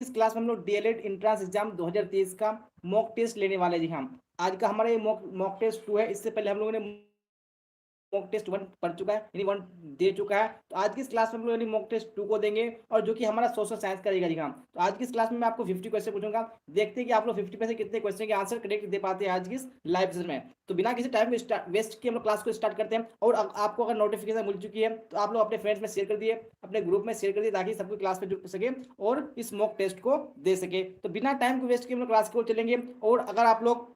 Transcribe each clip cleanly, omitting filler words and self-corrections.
इस क्लास में हम लोग डीएलएड एंट्रेंस एग्जाम 2023 का मॉक टेस्ट लेने वाले हैं। जी हाँ, आज का हमारा ये मॉक टेस्ट 2 है। इससे पहले हम लोगों ने मॉक टेस्ट 1 पढ़ चुका है, यानी 1 दे चुका है। तो आज की इस क्लास में हम लोग यानी मॉक टेस्ट 2 को देंगे, और जो कि हमारा सोशल साइंस का रहेगा। जी हाँ, तो आज की इस क्लास में मैं आपको 50 क्वेश्चन पूछूंगा। देखते हैं कि आप लोग 50 में से कितने क्वेश्चन के आंसर करेक्ट दे पाते हैं आज की इस लाइव सेशन में। तो बिना किसी टाइम वेस्ट किए हम लोग क्लास को स्टार्ट करते हैं। और आपको अगर नोटिफिकेशन मिल चुकी है तो आप लोग अपने फ्रेंड्स में शेयर कर दिए, अपने ग्रुप में शेयर कर दिए, ताकि सबको क्लास में जुड़ सके और इस मॉक टेस्ट को दे सके। तो बिना टाइम को वेस्ट किए हम लोग क्लास को चलेंगे। और अगर आप लोग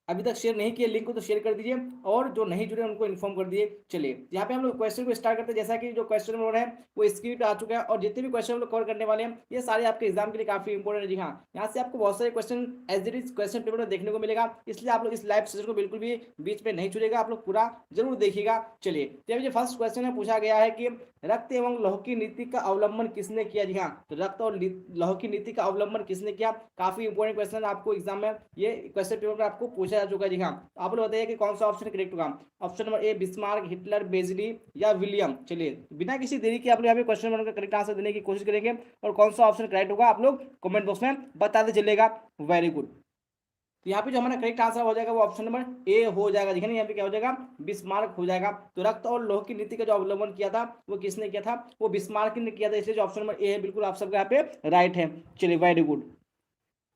अभी तक शेयर नहीं किए लिंक को तो शेयर कर दीजिए, और जो नहीं जुड़े उनको इन्फॉर्म कर दिए। चलिए यहाँ पे हम लोग क्वेश्चन को स्टार्ट करते हैं। जैसा कि जो क्वेश्चन नंबर है वो स्क्रीन पे आ चुका है, और जितने भी क्वेश्चन हम लोग कवर करने वाले हैं ये सारे आपके एग्जाम के लिए काफी इंपॉर्टेंट है। जी हाँ, यहाँ से आपको बहुत सारे question as it is question paper में देखने को मिलेगा, इसलिए आप लोग इस लाइव सेशन को बिल्कुल भी बीच में नहीं छूटेगा, आप लोग पूरा जरूर देखिएगा। चलिए, तो अभी जो फर्स्ट क्वेश्चन है पूछा गया है कि रक्त एवं लौह की नीति का अवलंबन किसने किया। जी हाँ, तो रक्त और लौह की नीति का अवलंबन किसने किया, काफी इंपॉर्टेंट क्वेश्चन आपको एग्जाम में ये क्वेश्चन पेपर में आपको पूछा जा चुका है। जी हाँ, आप लोग बताइए कि कौन सा ऑप्शन करेक्ट होगा। Option number A Bismarck, Hitler, Bazley या विलियम। चलिए, बिना किसी देरी के आप लोग यहाँ पे क्वेश्चन नंबर का करेक्ट आंसर देने की कोशिश करेंगे, और कौन सा ऑप्शन करेक्ट होगा आप लोग कमेंट बॉक्स में बताते चलेगा। Very good. तो यहाँ पे जो हमारा करेक्ट आंसर हो जाएगा वो ऑप्शन नंबर ए हो जाएगा। देखिए यहाँ पे क्या हो जाएगा, बिस्मार्क हो जाएगा। तो रक्त और लौह की नीति का जो अवलंबन किया था वो किसने किया था, वो बिस्मार्क ने किया था, इसलिए जो ऑप्शन नंबर ए है बिल्कुल आप सबका यहाँ पे राइट है। चलिए, वेरी गुड।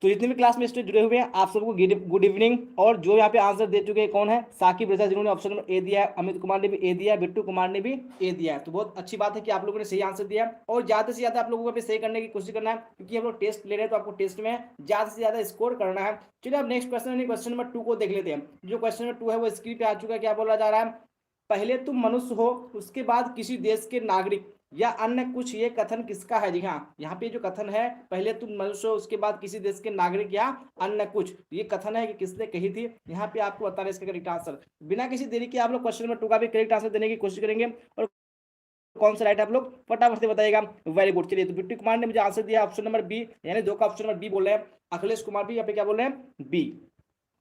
तो जितने भी क्लास में स्टूडेंट जुड़े हुए हैं आप सबको गुड इवनिंग। और जो यहाँ पे आंसर दे चुके हैं कौन है, साकिब रजा, जिन्होंने ऑप्शन नंबर ए दिया है। अमित कुमार ने भी ए दिया है, बिट्टू कुमार ने भी ए दिया है। तो बहुत अच्छी बात है कि आप लोगों ने सही आंसर दिया, और ज्यादा से ज्यादा आप लोगों को सही करने की कोशिश करना है, क्योंकि हम लोग टेस्ट ले रहे हैं तो आपको टेस्ट में ज्यादा से ज्यादा स्कोर करना है। चलिए, अब नेक्स्ट क्वेश्चन नंबर 2 को देख लेते हैं। जो क्वेश्चन नंबर 2 है वो स्क्रीन पे आ चुका है। क्या बोला जा रहा है, पहले तुम मनुष्य हो उसके बाद किसी देश के नागरिक या अन्य कुछ, ये कथन किसका है। जी हाँ, यहाँ पे जो कथन है पहले तुम मनुष्य हो उसके बाद किसी देश के नागरिक या अन्य कुछ, ये कथन है कि किसने कही थी। यहाँ पे आपको बताना है इसका करेक्ट आंसर। बिना किसी देरी के आप लोग क्वेश्चन नंबर 2 का भी करेक्ट आंसर देने की कोशिश करेंगे, और कौन सा राइट आप लोग फटाफट से बताइएगा। Very good. चलिए, तो बिट्टू कुमार ने मुझे आंसर दिया ऑप्शन नंबर बी, यानी 2 का ऑप्शन नंबर बी बोल रहे हैं। अखिलेश कुमार भी यहाँ पे क्या बोल रहे हैं, बी।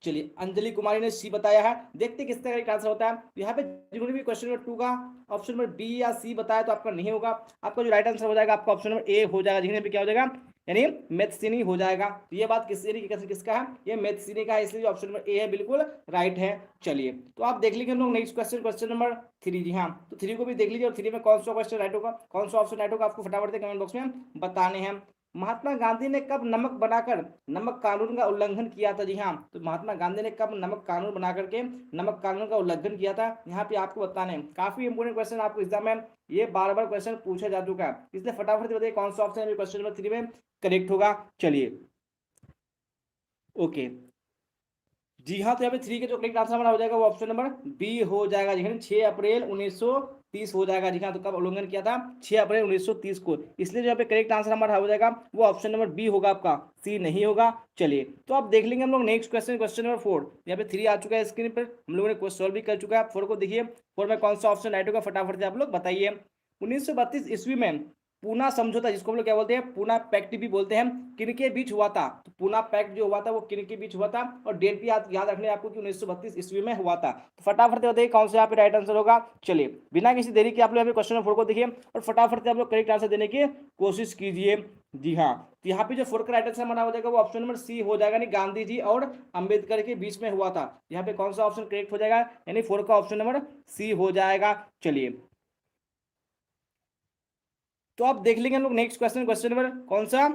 चलिए, अंजलि कुमारी ने सी बताया है। देखते किसका करेक्ट आंसर होता है। यहाँ पे जिन्होंने भी क्वेश्चन नंबर 2 का ऑप्शन नंबर बी या सी बताया तो आपका नहीं होगा। आपका जो राइट आंसर हो जाएगा आपका ऑप्शन नंबर ए हो जाएगा, जिन्हें भी क्या हो जाएगा, यानी मेथसिनी हो जाएगा। तो ये बात किसका है, ये मेथसिनी का है, इसलिए ऑप्शन नंबर ए है बिल्कुल राइट है। चलिए, तो आप देख लीजिए हम लोग नेक्स्ट क्वेश्चन, क्वेश्चन नंबर 3। जी हाँ, तो 3 को भी देख लीजिए, और 3 में कौन सा क्वेश्चन राइट होगा, कौन सा ऑप्शन राइट होगा, आपको फटाफट से कमेंट बॉक्स में बताने हैं। महात्मा गांधी ने कब नमक बनाकर नमक कानून का उल्लंघन किया था। जी हाँ, तो महात्मा गांधी ने कब नमक कानून बना करके नमक कानून का उल्लंघन किया था, यहाँ पे आपको बताना है। काफी इंपोर्टेंट क्वेश्चन आपको एग्जाम में ये बार बार क्वेश्चन पूछा जा चुका है, इसलिए फटाफट से बताइए कौन सा ऑप्शन क्वेश्चन नंबर 3 में करेक्ट होगा। चलिए, ओके। जी हाँ, तो यहाँ पे 3 के जो करेक्ट आंसर हमारा हो जाएगा वो ऑप्शन नंबर बी हो जाएगा। जी हाँ, 6 अप्रैल 1930 हो जाएगा। जी हाँ, तो कब उल्लंघन किया था, 6 अप्रैल 1930 को, इसलिए जो यहाँ पे करेक्ट आंसर हमारा हो जाएगा वो ऑप्शन नंबर बी होगा, आपका सी नहीं होगा। चलिए, तो आप देख लेंगे हम लोग नेक्स्ट क्वेश्चन, क्वेश्चन नंबर 4। यहाँ पे 3 आ चुका है स्क्रीन पर, हम लोगों ने सॉल्व भी कर चुका है। 4 को देखिए, 4 में कौन सा ऑप्शन राइट होगा फटाफट से आप लोग बताइए। 1932 ईस्वी में पूना समझौता, जिसको हम लोग क्या बोलते हैं, पूना पैक्ट भी बोलते हैं, किन के बीच हुआ था। तो पूना पैक्ट जो हुआ था वो किन के बीच हुआ था, और डेट भी याद रखने आपको कि 1932 ईस्वी में हुआ था। तो फटाफट से बताइए कौन सा यहाँ पे राइट आंसर होगा। चलिए, बिना किसी देरी के आप लोग क्वेश्चन नंबर 4 को देखिए, और फटाफट से आप लोग करेक्ट आंसर देने की कोशिश कीजिए। जी हाँ, तो यहाँ पे जो 4 का राइट आंसर हमारा हो जाएगा वो ऑप्शन नंबर सी हो जाएगा, यानी गांधी जी और अंबेडकर के बीच में हुआ था। यहाँ पे कौन सा ऑप्शन करेक्ट हो जाएगा, यानी 4 का ऑप्शन नंबर सी हो जाएगा। चलिए, तो आप देख लेंगे हम लोग नेक्स्ट क्वेश्चन, क्वेश्चन नंबर कौन सा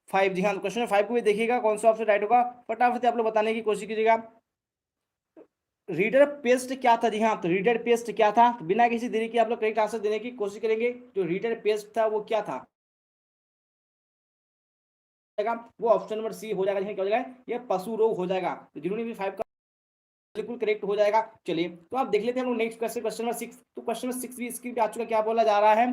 5। जी हाँ, क्वेश्चन नंबर 5 को भी देखिएगा कौन सा ऑप्शन राइट होगा, फटाफट से आप लोग बताने की कोशिश कीजिएगा। रीडर पेस्ट क्या था। जी हाँ, तो रीडर पेस्ट क्या था, तो बिना किसी देरी के आप लोग करेक्ट आंसर देने की कोशिश करेंगे। जो रीडर पेस्ट था वो क्या था, वो ऑप्शन नंबर सी हो जाएगा। क्या हो जाएगा, ये पशु रोग हो जाएगा। तो जिन्होंने भी 5 का बिल्कुल करेक्ट हो जाएगा। चलिए, तो आप देख लेते हैं हम लोग नेक्स्ट क्वेश्चन, क्वेश्चन नंबर 6। तो क्वेश्चन नंबर 6 भी स्क्रीन पे आ चुका, क्या बोला जा रहा है,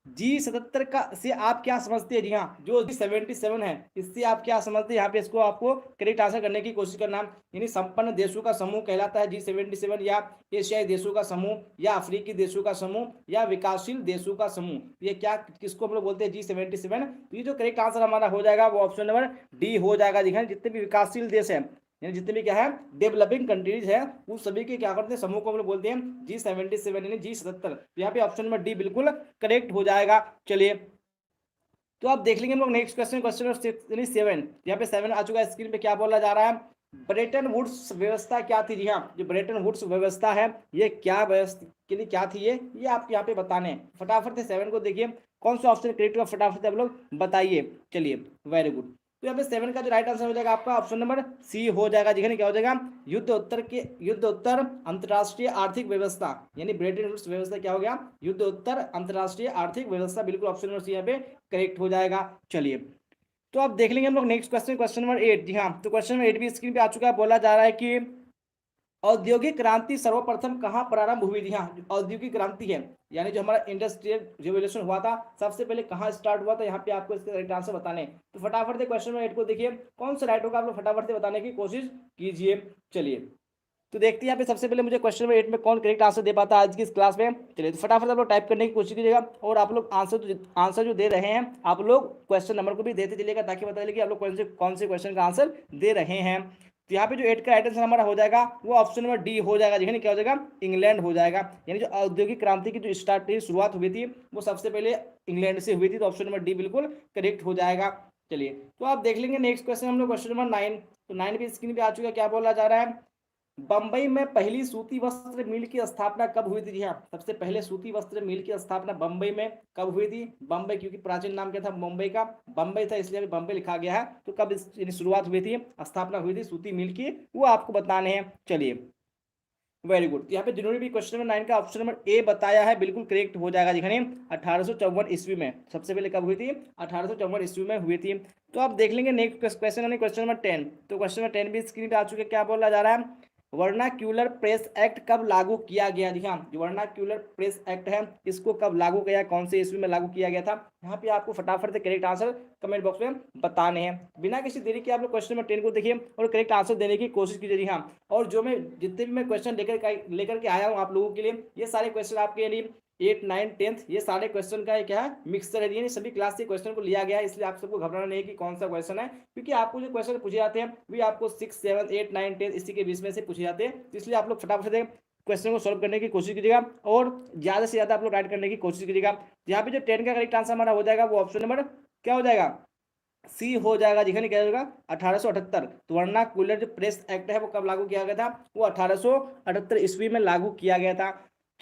G77 का से आप क्या समझते हैं। जी हाँ, जो G77 है इससे आप क्या समझते हैं, यहाँ पे इसको आपको करेक्ट आंसर करने की कोशिश करना। यानी संपन्न देशों का समूह कहलाता है G77, या एशियाई देशों का समूह, या अफ्रीकी देशों का समूह, या विकासशील देशों का समूह। ये क्या, किसको हम लोग बोलते हैं, G77। तो ये जो करेक्ट आंसर हमारा हो जाएगा वो ऑप्शन नंबर डी हो जाएगा। जी हाँ, जितने भी विकासशील देश है, यानी जितने भी क्या है डेवलपिंग कंट्रीज है, उन सभी के क्या करते हैं, समूह को हम लोग बोलते हैं G77, यानी G77। तो यहाँ पे ऑप्शन नंबर डी बिल्कुल करेक्ट हो जाएगा। चलिए, तो आप देख लेंगे हम लोग नेक्स्ट क्वेश्चन, क्वेश्चन नंबर 7। यहाँ पे 7 आ चुका है स्क्रीन पे। क्या बोला जा रहा है? ब्रेटन वुड्स व्यवस्था क्या थी? जी हाँ, जो ब्रेटन वुड्स व्यवस्था है ये क्या व्यवस्था के लिए क्या थी, ये आपको यहाँ पे बताने हैं। फटाफट से 7 को देखिए कौन सा ऑप्शन करेक्ट होगा, फटाफट से आप लोग बताइए। चलिए, वेरी गुड। तो यहाँ पे 7 का जो राइट आंसर हो जाएगा आपका ऑप्शन नंबर सी हो जाएगा। जी क्या हो जाएगा? युद्ध उत्तर अंतर्राष्ट्रीय आर्थिक व्यवस्था, यानी ब्रेटन वुड्स व्यवस्था क्या हो गया? युद्ध उत्तर अंतर्राष्ट्रीय आर्थिक व्यवस्था। बिल्कुल ऑप्शन नंबर सी यहाँ पे करेक्ट हो जाएगा। चलिए, तो अब देख लेंगे हम लोग नेक्स्ट क्वेश्चन, क्वेश्चन नंबर 8। जी हाँ, तो क्वेश्चन नंबर 8 भी स्क्रीन पे आ चुका है। बोला जा रहा है कि औद्योगिक क्रांति सर्वप्रथम कहाँ प्रारंभ हुई थी? हाँ, औद्योगिक क्रांति है यानी जो हमारा इंडस्ट्रियल रिवोल्यूशन हुआ था, सबसे पहले कहाँ स्टार्ट हुआ था? यहाँ पे आपको इसका राइट आंसर बताने। तो फटाफट से क्वेश्चन नंबर 8 को देखिए कौन सा राइट होगा, आप लोग फटाफट से बताने की कोशिश कीजिए। चलिए, तो देखते हैं यहाँ पे सबसे पहले मुझे क्वेश्चन नंबर 8 में कौन करेक्ट आंसर दे पाता है आज की इस क्लास में। चलिए, तो फटाफट आप लोग टाइप करने की कोशिश कीजिएगा, और आप लोग आंसर जो दे रहे हैं आप लोग क्वेश्चन नंबर को भी देते चलिएगा, ताकि पता चले कि आप लोग कौन से क्वेश्चन का आंसर दे रहे हैं। तो यहाँ पे जो 8 का राइट आंसर हमारा हो जाएगा वो ऑप्शन नंबर डी हो जाएगा। क्या हो जाएगा? इंग्लैंड हो जाएगा। यानी जो औद्योगिक क्रांति की जो शुरुआत हुई थी वो सबसे पहले इंग्लैंड से हुई थी। तो ऑप्शन नंबर डी बिल्कुल करेक्ट हो जाएगा। चलिए, तो आप देख लेंगे नेक्स्ट क्वेश्चन हम लोग क्वेश्चन नंबर 9। तो 9 भी स्क्रीन पे आ चुका है। क्या बोला जा रहा है? बंबई में पहली सूती वस्त्र मिल की स्थापना कब हुई थी? जी हाँ, सबसे पहले सूती वस्त्र मिल की स्थापना बंबई में कब हुई थी? बंबई, क्योंकि प्राचीन नाम क्या था मुंबई का? बंबई था, इसलिए बंबई लिखा गया है। तो कब इसकी शुरुआत हुई थी, स्थापना हुई थी सूती मिल की, वो आपको बताने हैं। चलिए, वेरी गुड। यहाँ पे जिन्होंने भी क्वेश्चन नंबर 9 का ऑप्शन नंबर ए बताया है बिल्कुल करेक्ट हो जाएगा। दिखाने 1854 ईस्वी में सबसे पहले कब हुई थी? 1854 ईस्वी में हुई थी। तो आप देख लेंगे नेक्स्ट क्वेश्चन यानी क्वेश्चन नंबर 10। तो क्वेश्चन नंबर 10 भी स्क्रीन पे आ चुके। क्या बोला जा रहा है? वर्नाक्यूलर प्रेस एक्ट कब लागू किया गया? जी हाँ, जो वर्नाक्यूलर प्रेस एक्ट है इसको कब लागू किया, कौन से ईस्वी में लागू किया गया था? यहाँ पे आपको फटाफट से करेक्ट आंसर कमेंट बॉक्स में बताने हैं। बिना किसी देरी के आप लोग क्वेश्चन नंबर 10 को देखिए और करेक्ट आंसर देने की कोशिश कीजिए। जी हाँ, और जो मैं जितने भी मैं क्वेश्चन लेकर के आया हूँ आप लोगों के लिए, ये सारे क्वेश्चन आपके लिए 8, 9, 10 ये सारे क्वेश्चन का क्या है? मिक्सचर है। यानी सभी क्लास के क्वेश्चन को लिया गया है, इसलिए आप सबको घबराना नहीं है कि कौन सा क्वेश्चन है, क्योंकि आपको जो क्वेश्चन पूछे जाते हैं वे आपको 6, 7, 8, 9, 10 इसी के बीच में से पूछे जाते हैं। तो इसलिए आप लोग फटाफट से क्वेश्चन को सॉल्व करने की कोशिश कीजिएगा और ज्यादा से ज्यादा आप लोग राइट करने की कोशिश कीजिएगा। यहाँ पे जो 10 का करेक्ट आंसर हमारा हो जाएगा वो ऑप्शन नंबर क्या हो जाएगा? सी हो जाएगा। दिखा नहीं क्या होगा? 1878। तो वर्नाक्यूलर जो प्रेस एक्ट है वो कब लागू किया गया था? वो 1878 ईस्वी में लागू किया गया था।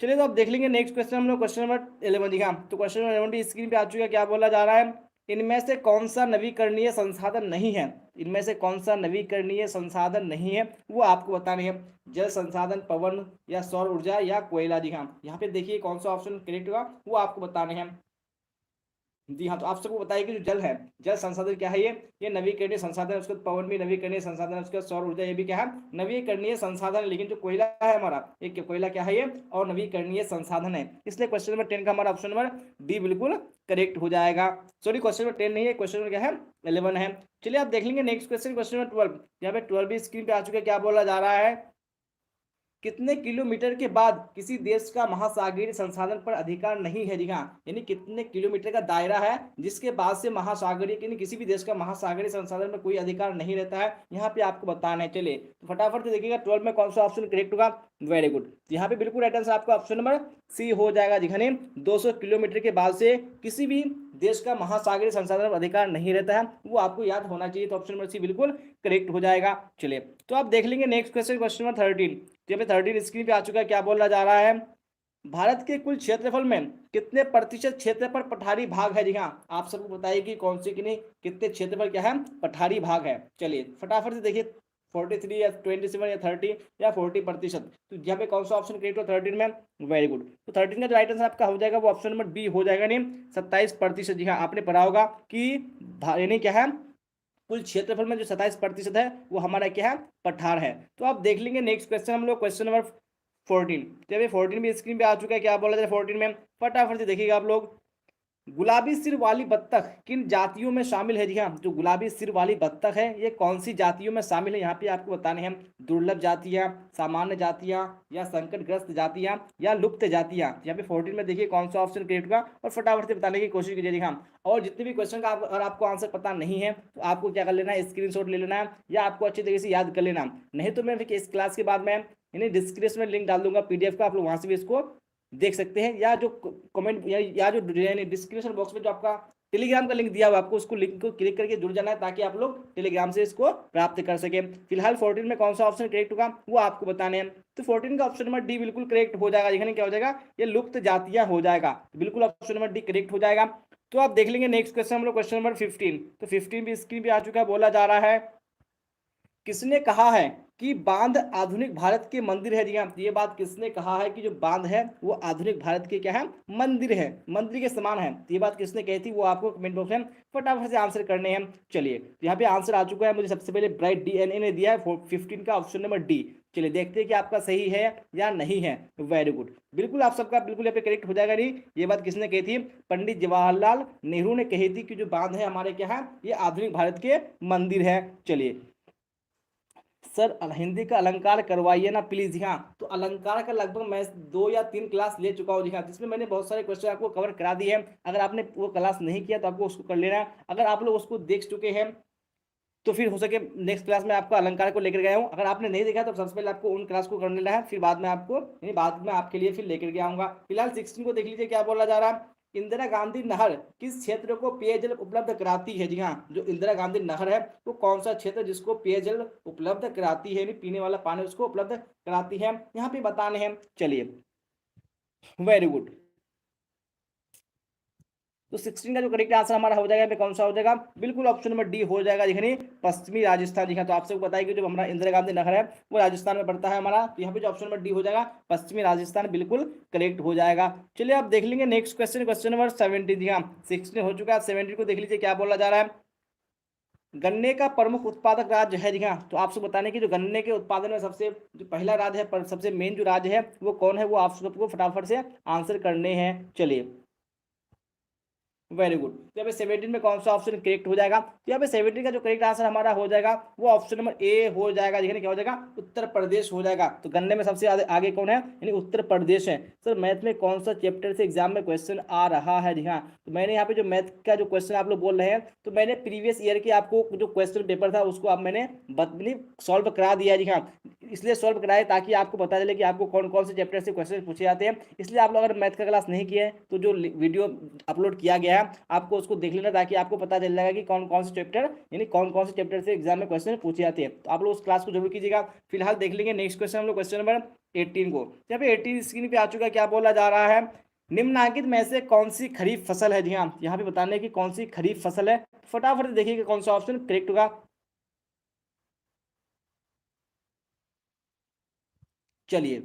चलिए, तो अब देख लेंगे नेक्स्ट क्वेश्चन हम लोग क्वेश्चन नंबर 11। दिखा, तो क्वेश्चन नंबर 11 भी स्क्रीन पे आ चुका है। क्या बोला जा रहा है? इनमें से कौन सा नवीकरणीय संसाधन नहीं है? इनमें से कौन सा नवीकरणीय संसाधन नहीं है वो आपको बताने हैं। जल संसाधन, पवन या सौर ऊर्जा या कोयला? जी हाँ, यहाँ पे देखिए कौन सा ऑप्शन करेक्ट होगा वो आपको बताने हैं। जी हाँ, तो आप सबको बताइए कि जो जल है, जल संसाधन क्या है? ये नवीकरणीय संसाधन है। उसके बाद पवन भी नवीकरणीय संसाधन है। उसके बाद सौर ऊर्जा ये भी क्या है? नवीकरणीय संसाधन है। लेकिन जो कोयला है हमारा, एक कोयला क्या है? ये और नवीकरणीय संसाधन है। इसलिए क्वेश्चन नंबर 10 का हमारा ऑप्शन नंबर डी बिल्कुल करेक्ट हो जाएगा। सॉरी, क्वेश्चन नंबर 10 नहीं है, क्वेश्चन नंबर क्या है? 11 है। चलिए, आप देख लेंगे नेक्स्ट क्वेश्चन, क्वेश्चन नंबर 12। यहाँ पे 12 भी स्क्रीन पे आ चुके हैं। क्या बोला जा रहा है? कितने किलोमीटर के बाद किसी देश का महासागरीय संसाधन पर अधिकार नहीं है? जी हाँ, यानी कितने किलोमीटर का दायरा है जिसके बाद से महासागरीय यानी किसी भी देश का महासागरीय संसाधन में कोई अधिकार नहीं रहता है, यहाँ पे आपको बताना है। चलिए, तो फटाफट से देखिएगा 12 में कौन सा ऑप्शन करेक्ट होगा। Very good. यहाँ पे बिल्कुल राइट आंसर आपका ऑप्शन नंबर सी हो जाएगा। जी हाँ, 200 किलोमीटर के बाद से किसी भी देश का महासागरीय संसाधन पर अधिकार नहीं रहता है, वो आपको याद होना चाहिए। तो ऑप्शन नंबर सी बिल्कुल करेक्ट हो जाएगा। चलिए, तो आप देख लेंगे नेक्स्ट क्वेश्चन, क्वेश्चन नंबर 13। यहाँ पे 13 स्क्रीन पे आ चुका है। क्या बोला जा रहा है? भारत के कुल क्षेत्रफल में कितने प्रतिशत क्षेत्र पर पठारी भाग है? जी हाँ, आप सबको बताइए कि कौन से कितने क्षेत्र पर क्या है? पठारी भाग है। चलिए, फटाफट से देखिए 43 या 27 या 30 या 40%। तो यहाँ पे कौन सा ऑप्शन करेक्ट हो 13 में? Very good. तो 13 का जो राइट आंसर आपका हो जाएगा वो ऑप्शन नंबर बी हो जाएगा, नहीं 27%। जी हाँ, आपने पढ़ा होगा कि यानी क्या है? कुल क्षेत्रफल में जो 27% है वो हमारा क्या है? पठार है। तो आप देख लेंगे नेक्स्ट क्वेश्चन हम लोग क्वेश्चन नंबर 14। तो अभी 14 भी स्क्रीन पे आ चुका है। क्या बोला जाए 14 में? फटाफट से देखिएगा आप लोग। गुलाबी सिर वाली बत्तख किन जातियों में शामिल है? जी हाँ, जो गुलाबी सिर वाली बत्तख है ये कौन सी जातियों में शामिल है? यहाँ पे आपको बताने हैं। दुर्लभ जातियाँ, सामान्य जातियाँ या संकटग्रस्त जातियाँ या लुप्त जातियाँ? यहाँ पे 14 में देखिए कौन सा ऑप्शन करेक्ट होगा और फटाफट से बताने की कोशिश कीजिए। जी हाँ, और जितने भी क्वेश्चन का अगर आपको आंसर पता नहीं है तो आपको क्या कर लेना है? स्क्रीनशॉट ले लेना है या आपको अच्छी तरीके से याद कर लेना। नहीं तो मैं इस क्लास के बाद में यानी डिस्क्रिप्शन में लिंक डाल दूंगा PDF का, आप लोग वहाँ से भी इसको देख सकते हैं, या जो कमेंट या जो डिस्क्रिप्शन बॉक्स में जो आपका टेलीग्राम का लिंक दिया हुआ आपको, उसको लिंक को क्लिक करके जुड़ जाना है ताकि आप लोग टेलीग्राम से इसको प्राप्त कर सके। फिलहाल 14 में कौन सा ऑप्शन करेक्ट होगा वो आपको बताने हैं। तो 14 का ऑप्शन नंबर डी बिल्कुल करेक्ट हो जाएगा। यानी क्या हो जाएगा, ये लुप्त जातियां हो जाएगा, बिल्कुल ऑप्शन नंबर डी करेक्ट हो जाएगा। तो आप देख लेंगे नेक्स्ट क्वेश्चन हम लोग क्वेश्चन नंबर 15। तो 15 भी स्क्रीन पे आ चुका है। बोला जा रहा है किसने कहा है कि बांध आधुनिक भारत के मंदिर है। जी हाँ, ये बात किसने कहा है कि जो बांध है वो आधुनिक भारत के क्या है, मंदिर है, मंदिर के समान है। तो ये बात किसने कही थी वो आपको कमेंट बॉक्स में फटाफट से आंसर करने हैं। चलिए तो यहाँ पे आंसर आ चुका है, मुझे सबसे पहले ब्राइट डीएनए ने दिया है 15 का ऑप्शन नंबर डी। चलिए देखते हैं कि आपका सही है या नहीं है। वेरी गुड, बिल्कुल आप सबका बिल्कुल यहाँ पे करेक्ट हो जाएगा। नहीं, ये बात किसने कही थी, पंडित जवाहरलाल नेहरू ने कही थी कि जो बांध है हमारे क्या है, ये आधुनिक भारत के मंदिर है। चलिए सर हिंदी का अलंकार करवाइए ना प्लीज। हाँ, तो अलंकार का लगभग मैं 2 या 3 क्लास ले चुका हूँ जी हाँ, जिसमें मैंने बहुत सारे क्वेश्चन आपको कवर करा दिए हैं। अगर आपने वो क्लास नहीं किया तो आपको उसको कर लेना है। अगर आप लोग उसको देख चुके हैं तो फिर हो सके नेक्स्ट क्लास में आपको अलंकार को लेकर गया हूँ। अगर आपने नहीं देखा तो सबसे पहले आपको उन क्लास को कर लेना है, फिर बाद में आपको यानी बाद में आपके लिए फिर लेकर के आऊंगा। फिलहाल 16 को देख लीजिए क्या बोला जा रहा है। इंदिरा गांधी नहर किस क्षेत्र को पेयजल उपलब्ध कराती है। जी हाँ, जो इंदिरा गांधी नहर है वो कौन सा क्षेत्र जिसको पेयजल उपलब्ध कराती है, यानी पीने वाला पानी उसको उपलब्ध कराती है, यहाँ पे बताने हैं। चलिए वेरी गुड। तो 16 का जो करेक्ट आंसर हमारा हो जाएगा कौन सा हो जाएगा, बिल्कुल ऑप्शन नंबर डी हो जाएगा। देखिए पश्चिमी राजस्थान। दिखा तो आपसे बताया कि जो हमारा इंदिरा गांधी नहर है वो राजस्थान में पड़ता है हमारा। तो यहाँ पे जो ऑप्शन नंबर डी हो जाएगा पश्चिमी राजस्थान, बिल्कुल करेक्ट हो जाएगा। चलिए आप देख लेंगे नेक्स्ट क्वेश्चन, क्वेश्चन नंबर 17। जी हाँ, 16 हो चुका है, 17 को देख लीजिए क्या बोला जा रहा है। गन्ने का प्रमुख उत्पादक राज्य है। जी हाँ, तो आपसे बताने की जो गन्ने के उत्पादन में सबसे जो पहला राज्य है, पर सबसे मेन जो राज्य है वो कौन है, वो आप सबको फटाफट से आंसर करने हैं। चलिए वेरी गुड। तो यहाँ पे 17 में कौन सा ऑप्शन करेक्ट हो जाएगा, तो यहाँ पे 17 का जो करेक्ट आंसर हमारा हो जाएगा वो ऑप्शन नंबर ए हो जाएगा। देखिए क्या हो जाएगा, उत्तर प्रदेश हो जाएगा। तो गन्ने में सबसे आगे कौन है, यानी उत्तर प्रदेश है। सर मैथ में कौन सा चैप्टर से एग्जाम में क्वेश्चन आ रहा है। जी हाँ, तो मैंने यहाँ पे जो मैथ का जो क्वेश्चन आप लोग बोल रहे हैं, तो मैंने प्रीवियस ईयर के आपको जो क्वेश्चन पेपर था उसको आप मैंने सॉल्व करा दिया। जी हाँ, इसलिए सॉल्व कराए ताकि आपको पता चले कि आपको कौन कौन से चैप्टर से क्वेश्चन पूछे जाते हैं। इसलिए आप लोग अगर मैथ का क्लास नहीं किए तो जो वीडियो अपलोड किया गया है आपको उसको देख लेना, ताकि आपको पता चल जाएगा कि कौन कौन से चैप्टर यानी कौन कौन से चैप्टर से एग्जाम में क्वेश्चन पूछे जाते हैं। तो आप लोग उस क्लास को जरूर कीजिएगा। फिलहाल देख लेंगे नेक्स्ट क्वेश्चन हम लोग क्वेश्चन नंबर 18 को। यहाँ पे 18 स्क्रीन पे आ चुका है, क्या बोला जा रहा है, निम्नलिखित में से कौन सी खरीफ फसल है। जी हाँ, यहाँ पे बताने की कौन सी खरीफ फसल है, फटाफट देखिए कौन सा ऑप्शन करेक्ट होगा। चलिए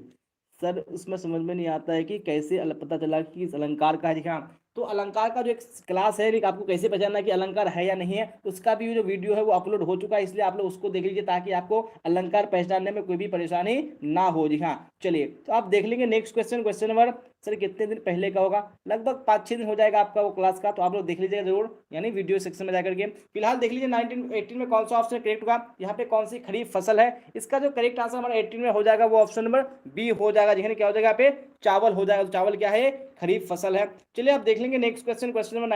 सर उसमें समझ में नहीं आता है कि कैसे पता चला कि इस अलंकार का है। देखा तो अलंकार का जो एक क्लास है, आपको कैसे पहचानना कि अलंकार है या नहीं है, उसका भी जो वीडियो है वो अपलोड हो चुका है। इसलिए आप लोग उसको देख लीजिए ताकि आपको अलंकार पहचानने में कोई भी परेशानी ना हो। जी हाँ, चलिए तो आप देख लेंगे next question, question number sir कितने दिन पहले का होगा, लगभग 5-6 दिन हो जाएगा आपका वो क्लास का। तो आप लोग देख लीजिएगा जरूर, यानी वीडियो सेक्शन में जाकर के। फिलहाल देख लीजिए 19 18 में कौन सा ऑप्शन करेक्ट होगा, यहाँ पे कौन सी खरीफ फसल है। इसका जो करेक्ट आंसर हमारा 18 में हो जाएगा वो ऑप्शन नंबर बी हो जाएगा। जिसमें क्या हो जाएगा यहाँ पे चावल हो जाएगा। तो चावल क्या है, खरीफ फसल है। चलिए आप देख लेंगे नेक्स्ट क्वेश्चन, क्वेश्चन नंबर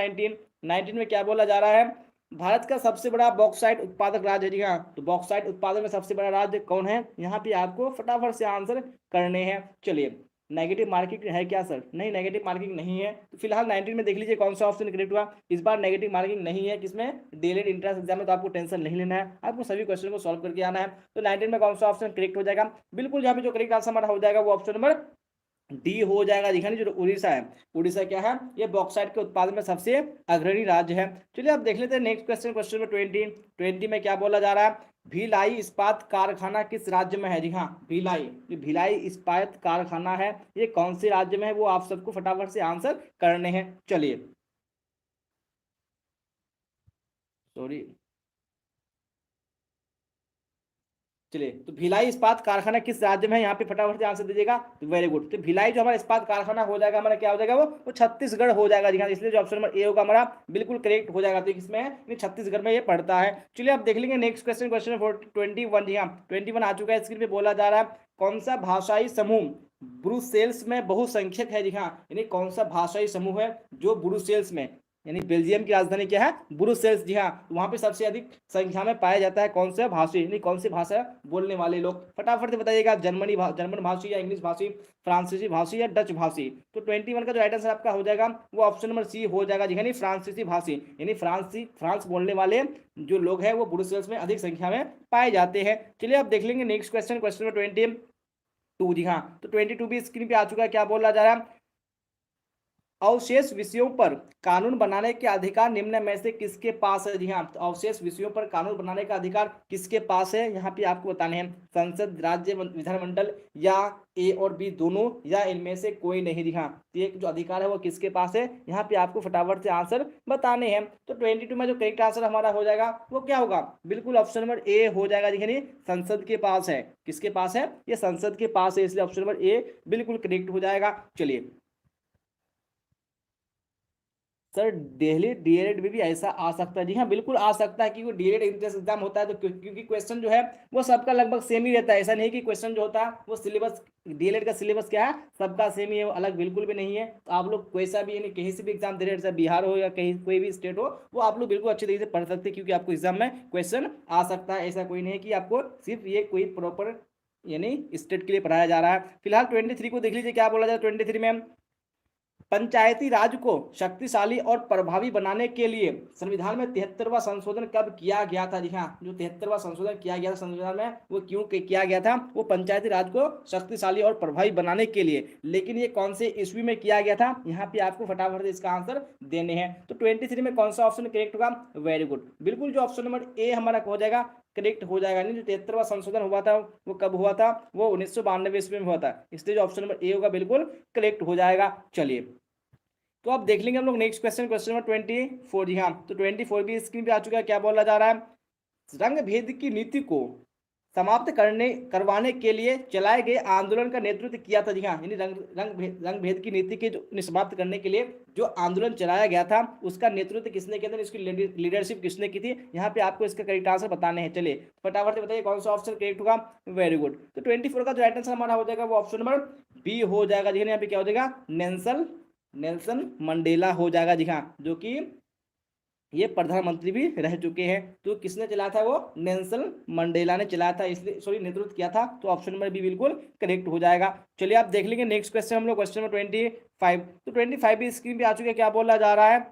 19 में क्या बोला जा रहा है, भारत का सबसे बड़ा बॉक्साइट उत्पादक राज्य है। जी हाँ, तो बॉक्साइट उत्पादन में सबसे बड़ा राज्य कौन है, यहाँ पे आपको फटाफट से आंसर करने हैं। चलिए नेगेटिव मार्किंग है क्या सर, नहीं नेगेटिव मार्किंग नहीं है। तो फिलहाल 19 में देख लीजिए कौन सा ऑप्शन करेक्ट हुआ। इस बार नेगेटिव मार्किंग नहीं है, किसमें डीएलएड एंट्रेंस एग्जाम में। तो आपको टेंशन नहीं लेना है, आपको सभी क्वेश्चन को सॉल्व करके आना है। तो 19 में कौन सा ऑप्शन करेक्ट हो जाएगा, बिल्कुल यहाँ पे जो करेक्ट आंसर हमारा हो जाएगा वो ऑप्शन नंबर डी हो जाएगा। दिखा जो उड़ीसा है, उड़ीसा क्या है, ये बॉक्साइट के उत्पादन में सबसे अग्रणी राज्य है। चलिए आप देख लेते हैं नेक्स्ट क्वेश्चन, क्वेश्चन नंबर 20 में क्या बोला जा रहा है, भिलाई इस्पात कारखाना किस राज्य में है। जी हाँ, भिलाई, जो भिलाई इस्पात कारखाना है ये कौन से राज्य में है, वो आप सबको फटाफट से आंसर करने हैं। चलिए सॉरी, चलिए तो भिलाई इस्पात कारखाना किस राज्य में है, यहाँ पे फटाफट से आंसर दीजिएगा। तो वेरी गुड, तो भिलाई जो हमारा इस्पात कारखाना हो जाएगा हमारा क्या हो जाएगा, वो छत्तीसगढ़ हो जाएगा। इसलिए जो ऑप्शन नंबर ए होगा हमारा बिल्कुल करेक्ट हो जाएगा। तो किसमें है, छत्तीसगढ़ में ये पड़ता है। चलिए आप देख लेंगे नेक्स्ट क्वेश्चन, क्वेश्चन 21। जी हाँ, 21 आ चुका है। स्क्रीन पे बोला जा रहा है कौन सा भाषाई समूह ब्रुसेल्स में बहुसंख्यक है। जी हाँ, यानी कौन सा भाषाई समूह है जो ब्रुसेल्स में यानी बेल्जियम की राजधानी क्या है, ब्रुसेल्स। जी हाँ, वहां पे सबसे अधिक संख्या में पाया जाता है कौन सा भाषी, यानी कौन सी भाषा बोलने वाले लोग। फटाफट से बताइएगा, जर्मन भाषी या इंग्लिश भाषी, फ्रांसीसी भाषी या डच भाषी। तो 21 का जो राइट आंसर आपका हो जाएगा वो ऑप्शन नंबर सी हो जाएगा जी, यानी फ्रांसीसी भाषी, यानी फ्रांस बोलने वाले जो लोग हैं वो ब्रुसेल्स में अधिक संख्या में पाए जाते हैं। चलिए अब देख लेंगे नेक्स्ट क्वेश्चन, क्वेश्चन नंबर 22। जी हाँ, तो 22 भी स्क्रीन पे आ चुका है। क्या बोला जा रहा है, अवशेष विषयों पर कानून बनाने के अधिकार निम्न में से किसके पास है। जी हाँ, तो अवशेष विषयों पर कानून बनाने का अधिकार किसके पास है, यहाँ पे आपको बताने हैं, संसद, राज्य विधानमंडल, या ए और बी दोनों, या इनमें से कोई नहीं। जी हाँ, तो ये जो अधिकार है वो किसके पास है, यहाँ पे आपको फटाफट से आंसर बताने हैं। तो 22 में जो करेक्ट आंसर हमारा हो जाएगा वो क्या होगा, बिल्कुल ऑप्शन नंबर ए हो जाएगा। यानी संसद के पास है, किसके पास है, ये संसद के पास है, इसलिए ऑप्शन नंबर ए बिल्कुल करेक्ट हो जाएगा। चलिए सर, दिल्ली डीएलएड में भी ऐसा आ सकता है। जी हाँ, बिल्कुल आ सकता है, क्योंकि डीएलएड एंट्रेंस एग्जाम होता है, तो क्योंकि क्वेश्चन जो है वो सबका लगभग सेम ही रहता है। ऐसा नहीं कि क्वेश्चन जो होता है वो सिलेबस, डीएलएड का सिलेबस क्या है, सबका सेम ही है, वो अलग बिल्कुल भी नहीं है। तो आप लोग कोई सा भी, यानी कहीं से भी एग्जाम दे रहे हैं, बिहार हो या कहीं कोई भी स्टेट हो, वो आप लोग बिल्कुल अच्छे तरीके से पढ़ सकते हैं, क्योंकि आपको एग्जाम में क्वेश्चन आ सकता है। ऐसा कोई नहीं है कि आपको सिर्फ ये कोई प्रॉपर यानी स्टेट के लिए पढ़ाया जा रहा है। फिलहाल 23 को देख लीजिए, क्या बोला जाए 23 में, पंचायती राज को शक्तिशाली और प्रभावी बनाने के लिए संविधान में 73वां संशोधन कब किया गया था। जी हाँ, जो 73वां संशोधन किया गया था संविधान में, वो क्यों किया गया था, वो पंचायती राज को शक्तिशाली और प्रभावी बनाने के लिए। लेकिन ये कौन से ईस्वी में किया गया था, यहाँ पे आपको फटाफट इसका आंसर देने हैं। तो 23 में कौन सा ऑप्शन करेक्ट होगा, वेरी गुड, बिल्कुल जो ऑप्शन नंबर ए हमारा हो जाएगा, करेक्ट हो जाएगा। नहीं, जो 73वां संशोधन हुआ था वो कब हुआ था, वो 1992 ईस्वी में हुआ था, इसलिए जो ऑप्शन नंबर ए होगा बिल्कुल करेक्ट हो जाएगा। चलिए तो अब देख लेंगे हम लोग नेक्स्ट क्वेश्चन, क्वेश्चन नंबर 24। जी हाँ, तो 24 भी स्क्रीन पे आ चुका है। क्या बोला जा रहा है, रंग भेद की नीति को समाप्त करवाने के लिए चलाए गए आंदोलन का नेतृत्व किया था। जी हाँ, यानी रंग भेद की नीति के जो समाप्त करने के लिए जो आंदोलन चलाया गया था, उसका नेतृत्व किसने किया था, इसकी लीडरशिप किसने की थी, यहाँ पे आपको इसका करेक्ट आंसर बताने हैं। चलिए फटाफट से बताइए कौन सा ऑप्शन करेक्ट होगा, वेरी गुड। तो 24 का जो राइट आंसर हमारा हो जाएगा वो ऑप्शन नंबर बी हो जाएगा। जी यहाँ पे क्या हो जाएगा, नेल्सन मंडेला हो जाएगा। जी हाँ, जो कि ये प्रधानमंत्री भी रह चुके हैं। तो किसने चलाया था, वो नेल्सन मंडेला ने चलाया था, इसलिए सॉरी नेतृत्व किया था। तो ऑप्शन नंबर बी बिल्कुल करेक्ट हो जाएगा। चलिए आप देख लेंगे नेक्स्ट क्वेश्चन हम लोग, क्वेश्चन नंबर 25। तो 25 भी स्क्रीन पे आ चुके हैं। क्या बोला जा रहा है,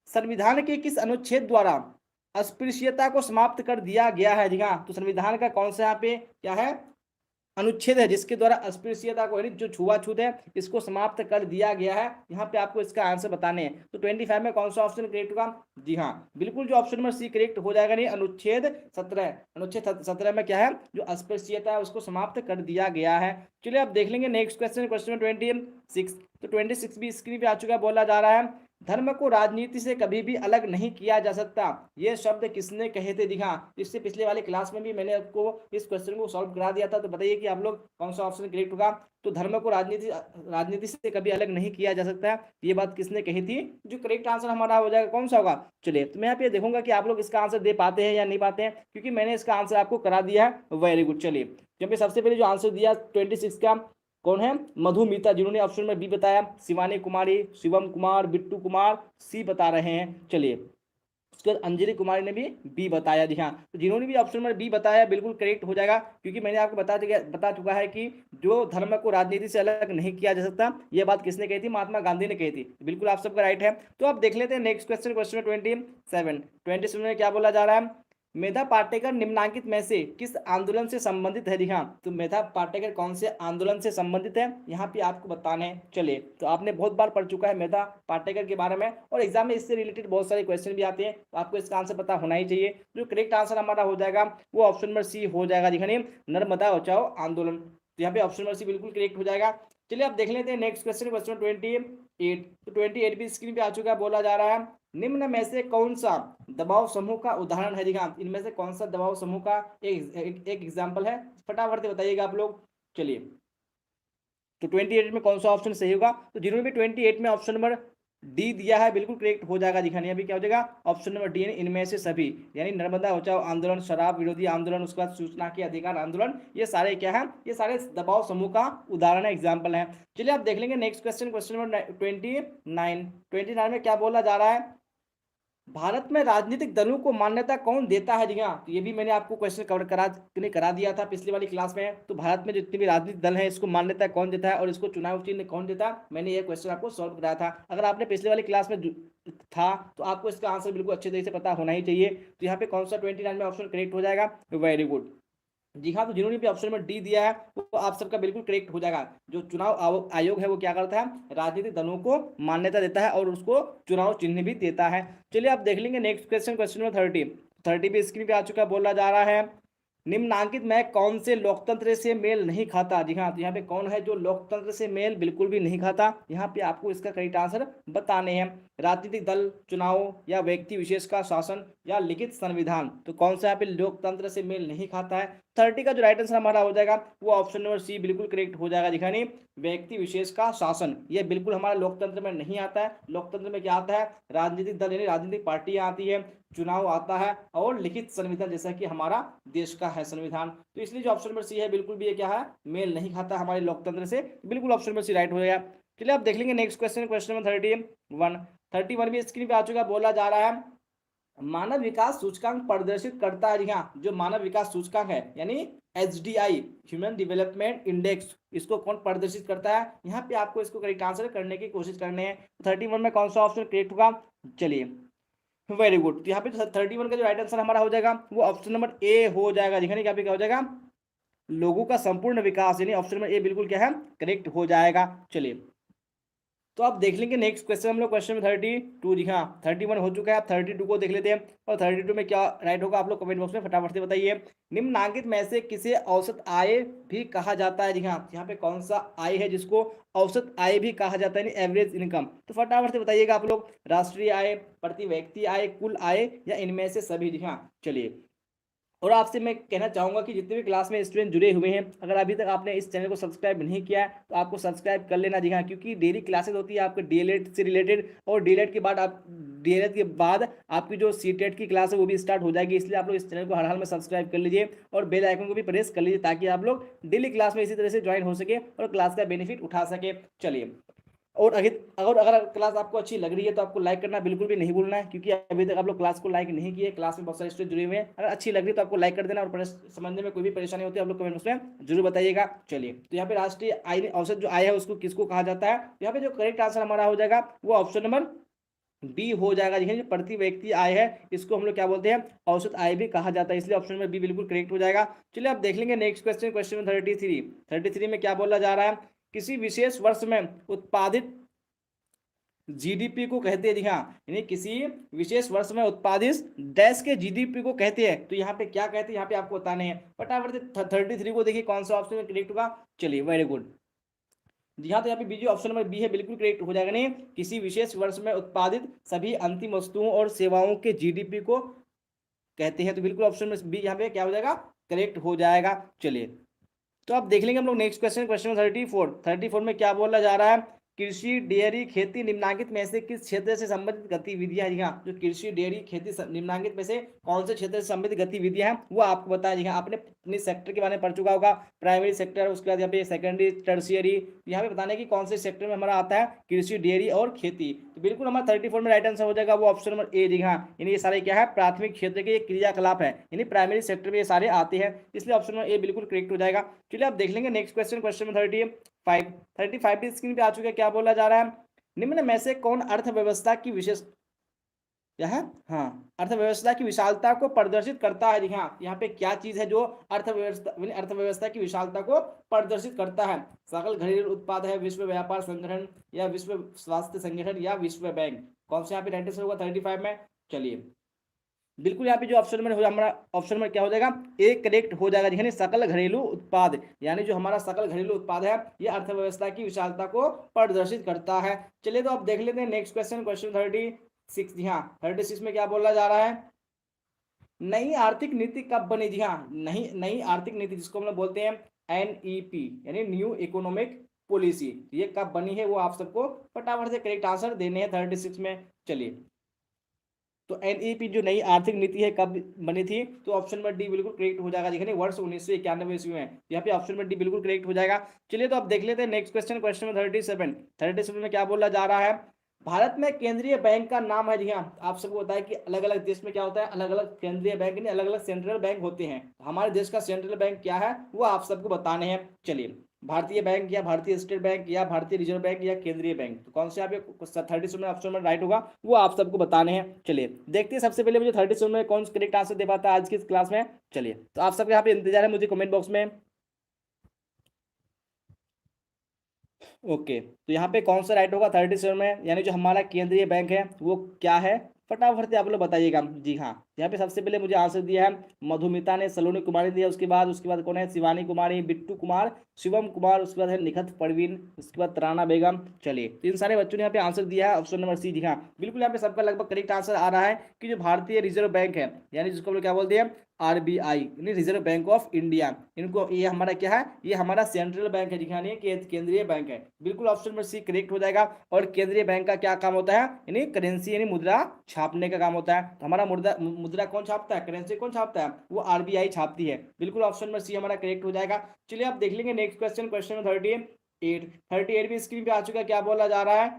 संविधान के किस अनुच्छेद द्वारा अस्पृश्यता को समाप्त कर दिया गया है। जी हाँ, तो संविधान का कौन सा यहाँ पे क्या है, अनुच्छेद है जिसके द्वारा अस्पृश्यता को, यानी जो छुआछूत है, इसको समाप्त कर दिया गया है। यहाँ पे आपको इसका आंसर बताने हैं। तो 25 में कौन सा ऑप्शन करेक्ट होगा, जी हाँ, बिल्कुल जो ऑप्शन नंबर सी करेक्ट हो जाएगा। नहीं, अनुच्छेद 17, अनुच्छेद 17 में क्या है, जो अस्पृश्यता है उसको समाप्त कर दिया गया है। चलिए अब देख लेंगे नेक्स्ट क्वेश्चन, क्वेश्चन 26। तो 26 भी स्क्रीन पे आ चुका है। बोला जा रहा है, धर्म को राजनीति से कभी भी अलग नहीं किया जा सकता, ये शब्द किसने कहे थे। दिखा, इससे पिछले वाले क्लास में भी मैंने आपको इस क्वेश्चन को सॉल्व करा दिया था। तो बताइए कि आप लोग कौन सा ऑप्शन करेक्ट होगा। तो धर्म को राजनीति से कभी अलग नहीं किया जा सकता, ये बात किसने कही थी, जो करेक्ट आंसर हमारा हो जाएगा कौन सा होगा। चलिए तो मैं यहाँ पे देखूंगा कि आप लोग इसका आंसर दे पाते हैं या नहीं पाते हैं, क्योंकि मैंने इसका आंसर आपको करा दिया है। Very good. चलिए जब सबसे पहले जो आंसर दिया 26 का कौन है, मधुमिता, जिन्होंने ऑप्शन में बी बताया, शिवानी कुमारी, शिवम कुमार, बिट्टू कुमार सी बता रहे हैं। चलिए उसके बाद अंजलि कुमारी ने भी बी बताया। जी हाँ, तो जिन्होंने भी ऑप्शन में बी बताया बिल्कुल करेक्ट हो जाएगा, क्योंकि मैंने आपको बता चुका है कि जो धर्म को राजनीति से अलग नहीं किया जा सकता, ये बात किसने कही थी, महात्मा गांधी ने कही थी। बिल्कुल आप सबका राइट है। तो आप देख लेते हैं नेक्स्ट क्वेश्चन, क्वेश्चन 27 में क्या बोला जा रहा है, मेधा पाटेकर निम्नांकित में से किस आंदोलन से संबंधित है। जी हाँ, तो मेधा पाटेकर कौन से आंदोलन से संबंधित है, यहाँ पे आपको बताने हैं। चलिए तो आपने बहुत बार पढ़ चुका है मेधा पाटेकर के बारे में, और एग्जाम में इससे रिलेटेड बहुत सारे क्वेश्चन भी आते हैं, तो आपको इसका आंसर पता होना ही चाहिए। जो करेक्ट आंसर हमारा हो जाएगा वो ऑप्शन नंबर सी हो जाएगा। दिखाने नर्मदा बचाओ आंदोलन, तो यहाँ पे ऑप्शन नंबर सी बिल्कुल करेक्ट हो जाएगा। चलिए आप देख लेते हैं नेक्स्ट क्वेश्चन, क्वेश्चन 28। तो 28 भी स्क्रीन पे आ चुका है। बोला जा रहा है, निम्न में से कौन सा दबाव समूह का उदाहरण है। दिखा, इनमें से कौन सा दबाव समूह का एक एग्जाम्पल है, फटाफट से बताइएगा आप लोग। चलिए तो 28 में कौन सा ऑप्शन सही होगा। तो जिन्होंने भी 28 में ऑप्शन नंबर डी दिया है, बिल्कुल करेक्ट हो जाएगा जी हाँ। यहाँ पे क्या हो जाएगा ऑप्शन नंबर डी, इनमें से सभी, यानी नर्मदा बचाओ आंदोलन, शराब विरोधी आंदोलन, उसके बाद सूचना के अधिकार आंदोलन, ये सारे क्या है, ये सारे दबाव समूह का उदाहरण है, एग्जाम्पल है। चलिए आप देख लेंगे नेक्स्ट क्वेश्चन, क्वेश्चन नंबर 29 में क्या बोला जा रहा है, भारत में राजनीतिक दलों को मान्यता कौन देता है जी हाँ। तो ये भी मैंने आपको क्वेश्चन करा दिया था पिछली वाली क्लास में। तो भारत में जितने भी राजनीतिक दल हैं इसको मान्यता कौन देता है और इसको चुनाव चिन्ह कौन देता है, मैंने ये क्वेश्चन आपको सॉल्व कराया था। अगर आपने पिछली वाली क्लास में था तो आपको इसका आंसर बिल्कुल अच्छे तरीके से पता होना ही चाहिए। तो यहाँ पे कौन सा 29 में ऑप्शन करेक्ट हो जाएगा, वेरी गुड जी हाँ। तो जिन्होंने भी ऑप्शन नंबर डी दिया है वो आप सबका बिल्कुल करेक्ट हो जाएगा। जो चुनाव आयोग है वो क्या करता है, राजनीतिक दलों को मान्यता देता है और उसको चुनाव चिन्ह भी देता है। चलिए आप देख लेंगे नेक्स्ट क्वेश्चन, क्वेश्चन नंबर 30 भी स्क्रीन पे आ चुका है। बोला जा रहा है निम्नांकित में कौन से लोकतंत्र से मेल नहीं खाता। जी हाँ, तो यहाँ पे कौन है जो लोकतंत्र से मेल बिल्कुल भी नहीं खाता, यहाँ पे आपको इसका करेक्ट आंसर बताने हैं। राजनीतिक दल, चुनाव या व्यक्ति विशेष का शासन या लिखित संविधान, तो कौन सा यहाँ पे लोकतंत्र से मेल नहीं खाता है। 30 का जो राइट आंसर हमारा हो जाएगा वो ऑप्शन नंबर सी बिल्कुल करेक्ट हो जाएगा। दिखानी व्यक्ति विशेष का शासन, ये बिल्कुल हमारा लोकतंत्र में नहीं आता है। लोकतंत्र में क्या आता है, राजनीतिक दल यानी राजनीतिक पार्टियां आती है, चुनाव आता है और लिखित संविधान जैसा कि हमारा देश का है संविधान। तो इसलिए जो ऑप्शन नंबर सी है बिल्कुल भी ये क्या है, मेल नहीं खाता हमारे लोकतंत्र से, बिल्कुल ऑप्शन नंबर सी राइट हो जाएगा। चलिए आप देख लेंगे नेक्स्ट क्वेश्चन, क्वेश्चन नंबर 31 भी स्क्रीन पे आ चुका। बोला जा रहा है मानव विकास सूचकांक प्रदर्शित करता है। यहाँ जो मानव विकास सूचकांक है यानी HDI, ह्यूमन डेवलपमेंट इंडेक्स, इसको कौन प्रदर्शित करता है। यहाँ पे आपको इसको करेक्ट आंसर करने की कोशिश करने हैं। 31 में कौन सा ऑप्शन करेक्ट होगा, चलिए वेरी गुड। तो यहाँ पे 31 का जो राइट आंसर हमारा हो जाएगा वो ऑप्शन नंबर ए हो जाएगा। दिखाने क्या क्या हो जाएगा, लोगों का संपूर्ण विकास, यानी ऑप्शन नंबर ए बिल्कुल क्या है, करेक्ट हो जाएगा। चलिए तो आप देख लेंगे नेक्स्ट क्वेश्चन हम लोग, क्वेश्चन में 32 जी हाँ, 31 हो चुका है। आप 32 को देख लेते हैं और 32 में क्या राइट होगा आप लोग कमेंट बॉक्स में फटाफट से बताइए। निम्नांकित में से किसे औसत आय भी कहा जाता है। जी हाँ, यहाँ पे कौन सा आय है जिसको औसत आय भी कहा जाता है, एवरेज इनकम, तो फटाफट से बताइएगा आप लोग। राष्ट्रीय आय, प्रति व्यक्ति आय, कुल आय या इनमें से सभी। जी हाँ चलिए, और आपसे मैं कहना चाहूँगा कि जितने भी क्लास में स्टूडेंट जुड़े हुए हैं, अगर अभी तक आपने इस चैनल को सब्सक्राइब नहीं किया है तो आपको सब्सक्राइब कर लेना जी हाँ, क्योंकि डेली क्लासेस होती है आपके डीएलएड से रिलेटेड, और डीएलएड के बाद आपकी जो सीटेट की क्लास है वो भी स्टार्ट हो जाएगी। इसलिए आप लोग इस चैनल को हर हाल में सब्सक्राइब कर लीजिए और बेल आइकन को भी प्रेस कर लीजिए ताकि आप लोग डेली क्लास में इसी तरह से ज्वाइन हो सके और क्लास का बेनिफिट उठा सके। चलिए, और अगर क्लास आपको अच्छी लग रही है तो आपको लाइक करना बिल्कुल भी नहीं भूलना है, क्योंकि अभी तक आप लोग क्लास को लाइक नहीं किए। क्लास में बहुत सारे स्टूडेंट जुड़े हुए हैं, अगर अच्छी लग रही है तो आपको लाइक कर देना, और समझने में कोई भी परेशानी होती है आप लोग कमेंट बॉक्स में जरूर बताइएगा। चलिए, तो यहाँ पे राष्ट्रीय आय औसत जो आय है उसको किसको कहा जाता है, यहाँ पे जो करेक्ट आंसर हमारा हो जाएगा वो ऑप्शन नंबर बी हो जाएगा। देखिए प्रति व्यक्ति आय है इसको हम लोग क्या बोलते हैं, औसत आय भी कहा जाता है, इसलिए ऑप्शन नंबर बी बिल्कुल करेक्ट हो जाएगा। चलिए आप देख लेंगे नेक्स्ट क्वेश्चन, क्वेश्चन नंबर 33 में क्या बोला जा रहा है, किसी विशेष वर्ष में उत्पादित जीडीपी को कहते हैं। जी हाँ, यानी किसी विशेष वर्ष में उत्पादित डैश के जीडीपी को कहते हैं। तो यहाँ पे क्या कहते हैं, यहाँ पे आपको बताने हैं फटाफट से। 33 को देखिए कौन सा ऑप्शन में करेक्ट होगा, चलिए वेरी गुड जी हाँ। तो यहाँ पे बीजी ऑप्शन नंबर बी है, बिल्कुल करेक्ट हो जाएगा। नहीं, किसी विशेष वर्ष में उत्पादित सभी अंतिम वस्तुओं और सेवाओं के जीडीपी को कहते हैं। तो बिल्कुल ऑप्शन में बी यहाँ पे क्या हो जाएगा, करेक्ट हो जाएगा। चलिए, तो आप देख लेंगे हम लोग नेक्स्ट क्वेश्चन, क्वेश्चन 34 में क्या बोला जा रहा है, कृषि, डेयरी, खेती निम्नांकित में से किस क्षेत्र से संबंधित गतिविधियां। जी हाँ, जो कृषि, डेयरी, खेती निम्नांकित में से कौन से क्षेत्र से संबंधित गतिविधियां हैं वो आपको बताया। जी हाँ, आपने अपने सेक्टर के बारे में पढ़ चुका होगा, प्राइमरी सेक्टर, उसके बाद यहाँ पे सेकेंडरी, टर्शियरी, यहाँ पे बताने की कौन से सेक्टर में हमारा आता है, कृषि, डेयरी और खेती। तो बिल्कुल हमारा 34 में राइट आंसर हो जाएगा वो ऑप्शन नंबर ए। जी हाँ, यानी ये सारे क्या है, प्राथमिक क्षेत्र के क्रियाकलाप है, यानी प्राइमरी सेक्टर में ये सारे आते हैं, इसलिए ऑप्शन नंबर ए बिल्कुल करेक्ट हो जाएगा। चलिए आप देख लेंगे नेक्स्ट क्वेश्चन, क्वेश्चन नंबर 35 की स्क्रीन पे आ चुका है। क्या बोला जा रहा है, निम्न में से कौन अर्थव्यवस्था की विशेष क्या है, हाँ, अर्थव्यवस्था की विशालता को प्रदर्शित करता है। जी हाँ, यहाँ पे क्या चीज है जो अर्थव्यवस्था की विशालता को प्रदर्शित करता है, सकल घरेलू उत्पाद है, विश्व व्यापार संगठन या विश्व स्वास्थ्य संगठन या विश्व बैंक, कौन सा यहाँ पे राइट आंसर होगा 35 में। चलिए, बिल्कुल यहाँ पे जो ऑप्शन में हमारा ऑप्शन में क्या हो जाएगा, ए करेक्ट हो जाएगा। यानी सकल घरेलू उत्पाद, यानी जो हमारा सकल घरेलू उत्पाद है ये अर्थव्यवस्था की विशालता को प्रदर्शित करता है। चलिए, तो आप देख लेते हैं नेक्स्ट क्वेश्चन, क्वेश्चन 36। जी हाँ, 36 में क्या बोला जा रहा है, नई आर्थिक नीति कब बनी। जी हाँ, नई आर्थिक नीति जिसको हम लोग बोलते हैं NEP यानी न्यू इकोनॉमिक पॉलिसी, ये कब बनी है वो आप सबको फटाफट से करेक्ट आंसर देने हैं 36 में। चलिए, तो एनईपी जो नई आर्थिक नीति है कब बनी थी, तो ऑप्शन नंबर डी बिल्कुल करेक्ट हो जाएगा, देखिए वर्ष 1991 ईस्वी में, यहाँ पे ऑप्शन नंबर डी बिल्कुल करेक्ट हो जाएगा। चलिए, तो अब देख लेते हैं नेक्स्ट क्वेश्चन, क्वेश्चन नंबर 37 में क्या बोला जा रहा है। भारत में केंद्रीय बैंक का नाम है, जी हाँ, आप सबको बताया कि अलग अलग देश में क्या होता है, अलग अलग केंद्रीय बैंक नहीं, अलग अलग सेंट्रल बैंक होते हैं। हमारे देश का सेंट्रल बैंक क्या है वो आप सबको बताने हैं। चलिए, भारतीय बैंक या भारतीय स्टेट बैंक या भारतीय रिजर्व बैंक या केंद्रीय बैंक, तो कौन से यहाँ पे 37 में ऑप्शन में राइट होगा वो आप सबको बताने हैं। चलिए देखते हैं सबसे पहले मुझे 37 में कौन करेक्ट आंसर दे पाता है आज की इस क्लास में। चलिए, तो आप सबके यहाँ पे इंतजार है मुझे कमेंट बॉक्स में। ओके, तो यहाँ पे कौन सा राइट होगा 37 में, यानी जो हमारा केंद्रीय बैंक है वो क्या है, फटाफट से आप लोग बताइएगा। जी हाँ, यहाँ पे सबसे पहले मुझे आंसर दिया है मधुमिता ने, सलोनी कुमारी दिया, उसके बाद कौन है, शिवानी कुमारी, बिट्टू कुमार, शिवम कुमार, उसके बाद है निखत परवीन, उसके बाद तराना बेगम। चलिए, तो इन सारे बच्चों ने यहाँ पे आंसर दिया है ऑप्शन नंबर सी। जी हाँ, बिल्कुल यहाँ पे सबका लगभग करेक्ट आंसर आ रहा है कि जो भारतीय रिजर्व बैंक है, यानी जिसको हम लोग क्या बोलते हैं, आरबीआई यानी रिजर्व बैंक ऑफ इंडिया, इनको ये हमारा क्या है, ये हमारा सेंट्रल बैंक है, दिखाने केंद्रीय बैंक है। बिल्कुल ऑप्शन नंबर सी करेक्ट हो जाएगा। और केंद्रीय बैंक का क्या काम होता है, यानी करेंसी यानी मुद्रा छापने का काम होता है। तो हमारा मुद्रा मुद्रा कौन छापता है, करेंसी कौन छापता है, वो आरबीआई छापती है। बिल्कुल ऑप्शन नंबर सी हमारा करेक्ट हो जाएगा। चलिए, आप देख लेंगे नेक्स्ट क्वेश्चन, क्वेश्चन नंबर 38 भी स्क्रीन पे आ चुका है। क्या बोला जा रहा है,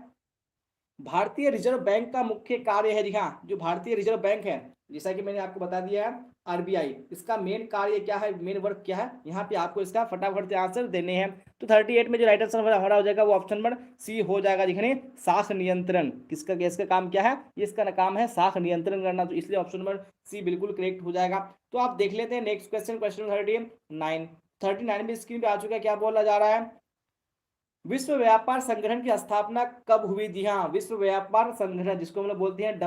भारतीय रिजर्व बैंक का मुख्य कार्य है, जी हाँ, जो भारतीय रिजर्व बैंक है, जैसा कि मैंने आपको बता दिया है आरबीआई, इसका मेन कार्य क्या है, मेन वर्क क्या है, यहाँ पे आपको इसका फटाफट से आंसर देने हैं। तो 38 में जो राइट आंसर हमारा हो जाएगा वो ऑप्शन नंबर सी हो जाएगा। दिखने शाख नियंत्रण, किसका इसका काम क्या है, इसका काम है शाख नियंत्रण करना, तो इसलिए ऑप्शन नंबर सी बिल्कुल करेक्ट हो जाएगा। तो आप देख लेते हैं नेक्स्ट क्वेश्चन, क्वेश्चन 39 भी स्क्रीन पे आ चुका है। क्या बोला जा रहा है, विश्व व्यापार संगठन की स्थापना कब हुई, जी हाँ, विश्व व्यापार संगठन जिसको हम लोग बोलते हैं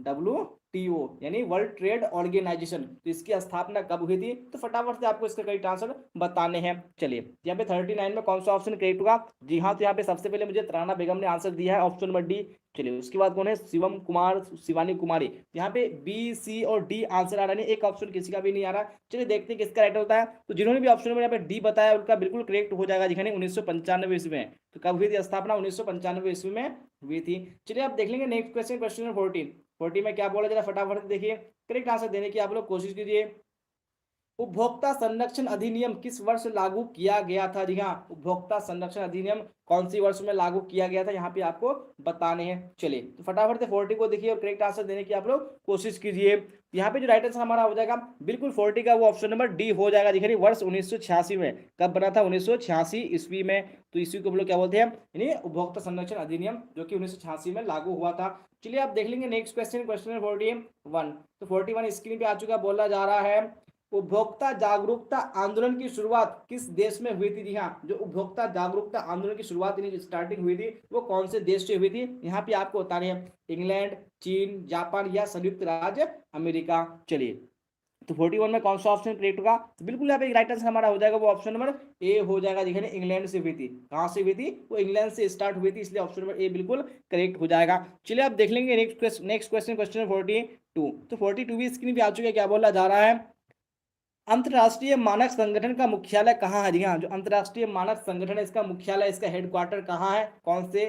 डब्ल्यू यानी वर्ल्ड ट्रेड ऑर्गेनाइजेशन, तो इसकी स्थापना कब हुई थी, तो फटाफट से आपको इसका करेक्ट आंसर बताने हैं। चलिए, यहाँ पे 39 में कौन सा ऑप्शन करेक्ट होगा, जी हाँ, तो यहाँ पे सबसे पहले मुझे तराना बेगम ने आंसर दिया है ऑप्शन नंबर डी। चलिए, उसके बाद कौन है, शिवम कुमार, शिवानी कुमारी, यहाँ पे बी सी और डी आंसर आ रहा है, एक ऑप्शन किसी का भी नहीं आ रहा। चलिए देखते हैं किसका राइट होता है। तो जिन्होंने भी ऑप्शन में यहाँ पे डी बताया उनका बिल्कुल करेक्ट हो जाएगा, दिखाने 1995 ईस्वी में। तो कब हुई थी स्थापना, 1995 ईस्वी में हुई थी। चलिए, आप देख लेंगे नेक्स्ट क्वेश्चन, क्वेश्चन नंबर 40 में क्या बोला, जरा फटाफट से देखिए, करेक्ट आंसर देने की आप लोग कोशिश कीजिए। उपभोक्ता संरक्षण अधिनियम किस वर्ष लागू किया गया था, जी हाँ, उपभोक्ता संरक्षण अधिनियम कौन सी वर्ष में लागू किया गया था, यहाँ पे आपको बताने हैं। चलिए, तो फटाफट से 40 को देखिए और करेक्ट आंसर देने की आप लोग कोशिश कीजिए। यहाँ पे जो राइट आंसर हमारा हो जाएगा बिल्कुल 40 का वो ऑप्शन नंबर डी हो जाएगा। देखिए वर्ष 1986 में, कब बना था, 1986 ईस्वी में। तो इसी को हम लोग क्या बोलते हैं, यानी उपभोक्ता संरक्षण अधिनियम, जो कि 1986 में लागू हुआ था। चलिए, आप देख लेंगे नेक्स्ट क्वेश्चन, क्वेश्चन नंबर 41। तो 41 स्क्रीन पे आ चुका, बोला जा रहा है उपभोक्ता जागरूकता आंदोलन की शुरुआत किस देश में हुई थी, जी हाँ, जो उपभोक्ता जागरूकता आंदोलन की शुरुआत यानी स्टार्टिंग हुई थी वो कौन से देश से हुई थी, यहाँ पे आपको बताने हैं, इंग्लैंड, चीन, जापान या संयुक्त राज्य अमेरिका। चलिए, तो 41 में कौन सा ऑप्शन करेक्ट होगा, तो बिल्कुल यहाँ पे राइट आंसर हमारा हो जाएगा वो ऑप्शन नंबर ए हो जाएगा। देखिए इंग्लैंड से हुई थी, कहाँ से हुई थी, वो इंग्लैंड से स्टार्ट हुई थी, इसलिए ऑप्शन नंबर ए बिल्कुल करेक्ट हो जाएगा। चलिए, आप देख लेंगे नेक्स्ट क्वेश्चन, क्वेश्चन 42। तो 42 भी स्क्रीन पे आ चुके हैं। क्या बोला जा रहा है, अंतरराष्ट्रीय मानक संगठन का मुख्यालय कहाँ है, जी हाँ, जो अंतरराष्ट्रीय मानक संगठन है इसका मुख्यालय, इसका हेडक्वार्टर कहाँ है, कौन सी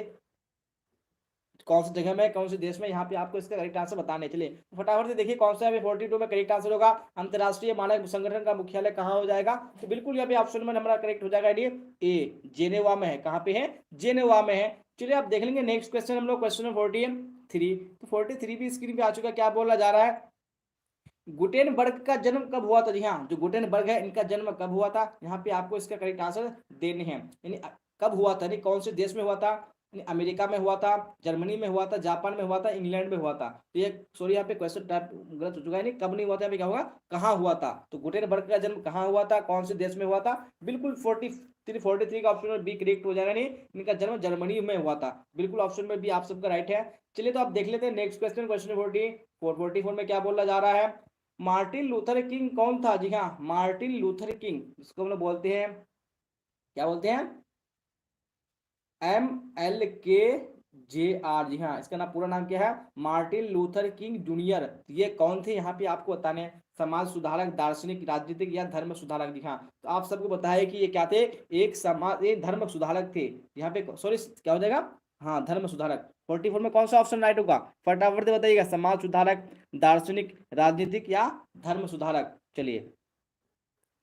जगह में, कौन से देश में, यहाँ पे आपको इसका करेक्ट आंसर बताने। चलिए, फटाफट से देखिए कौन सा है 42 में करेक्ट आंसर होगा, अंतरराष्ट्रीय मानक संगठन का मुख्यालय कहाँ हो जाएगा, तो बिल्कुल यहाँ पे ऑप्शन में हमारा करेक्ट हो जाएगा ए, जेनेवा में है। कहाँ पे है, जेनेवा में है। चलिए, आप देख लेंगे नेक्स्ट क्वेश्चन हम लोग, क्वेश्चन 43। तो 43 भी स्क्रीन पे आ चुका है। क्या बोला जा रहा है, गुटेनबर्ग का जन्म कब हुआ था, जी हाँ, जो गुटेनबर्ग है इनका जन्म कब हुआ था, यहाँ पे आपको इसका करेक्ट आंसर देने हैं, यानी कब हुआ था, यानी कौन से देश में हुआ था, अमेरिका में हुआ था, जर्मनी में हुआ था, जापान में हुआ था, इंग्लैंड में हुआ था। तो ये सॉरी, यहाँ पे क्वेश्चन टाइप गलत हो चुका है, नहीं कब नहीं हुआ था, क्या होगा, कहाँ हुआ था। तो गुटेनबर्ग का जन्म कहाँ हुआ था, कौन से देश में हुआ था, बिल्कुल 43 का ऑप्शन में बी करेक्ट हो जाएगा, नहीं इनका जन्म जर्मनी में हुआ था, बिल्कुल ऑप्शन में बी आप सबका राइट है। चलिए, तो आप देख लेते हैं नेक्स्ट क्वेश्चन, क्वेश्चन 44 में क्या बोला जा रहा है, मार्टिन लूथर किंग कौन था, जी हाँ, मार्टिन लूथर किंग, इसको हम लोग बोलते हैं, क्या बोलते हैं, MLK JR, जी हाँ, इसका नाम पूरा नाम क्या है? Martin Luther king junior. ये कौन थे यहाँ पे आपको बताने हैं? समाज सुधारक, दार्शनिक, राजनीतिक या धर्म सुधारक। जी हाँ, तो आप सबको बताया कि ये क्या थे? एक धर्म सुधारक थे। यहाँ पे सॉरी क्या हो जाएगा? हाँ, धर्म सुधारक। 44 में कौन सा ऑप्शन राइट होगा? फटाफट से बताइएगा। समाज सुधारक, दार्शनिक, राजनीतिक या धर्म सुधारक। चलिए,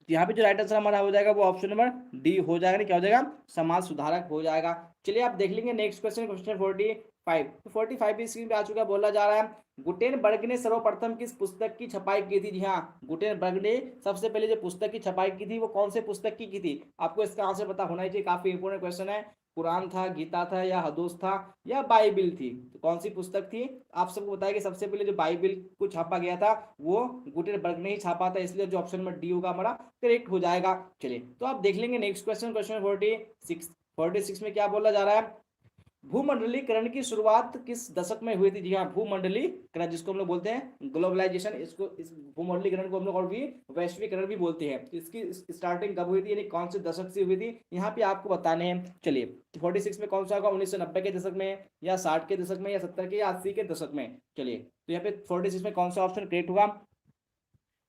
यहाँ पे जो राइट आंसर हमारा हो जाएगा वो ऑप्शन नंबर डी हो जाएगा। क्या हो जाएगा? समाज सुधारक हो जाएगा। चलिए आप देख लेंगे नेक्स्ट क्वेश्चन, क्वेश्चन 45। 45 भी स्क्रीन पे आ चुका है। बोला जा रहा है गुटेनबर्ग ने सर्वप्रथम किस पुस्तक की छपाई की थी? जी हाँ, गुटेनबर्ग ने सबसे पहले जो पुस्तक की छपाई की थी वो कौन से पुस्तक की थी? आपको इसका आंसर पता होना ही चाहिए, काफी इंपोर्टेंट क्वेश्चन है। कुरान था, गीता था, या हदोस था, या बाइबिल थी? तो कौन सी पुस्तक थी? आप सबको बताया कि सबसे पहले जो बाइबिल को छापा गया था वो गुटेनबर्ग ने ही छापा था, इसलिए जो ऑप्शन नंबर डी होगा हमारा करेक्ट हो जाएगा। चलिए, तो आप देख लेंगे नेक्स्ट क्वेश्चन, क्वेश्चन 46 में क्या बोला जा रहा है? भूमंडलीकरण की शुरुआत किस दशक में हुई थी? जी हाँ, भूमंडलीकरण जिसको हम लोग बोलते हैं ग्लोबलाइजेशन, इसको इस भूमंडलीकरण को हम लोग और भी वैश्वीकरण भी बोलते हैं। तो इसकी स्टार्टिंग कब हुई थी, यानी कौन से दशक से हुई थी? यहाँ पे आपको बताने हैं। चलिए, 46 में कौन सा होगा? 1990 के दशक में, या 60 के दशक में, या 70 के, या 80 के दशक में? चलिए, तो यहाँ पे 46 में कौन सा ऑप्शन करेक्ट होगा?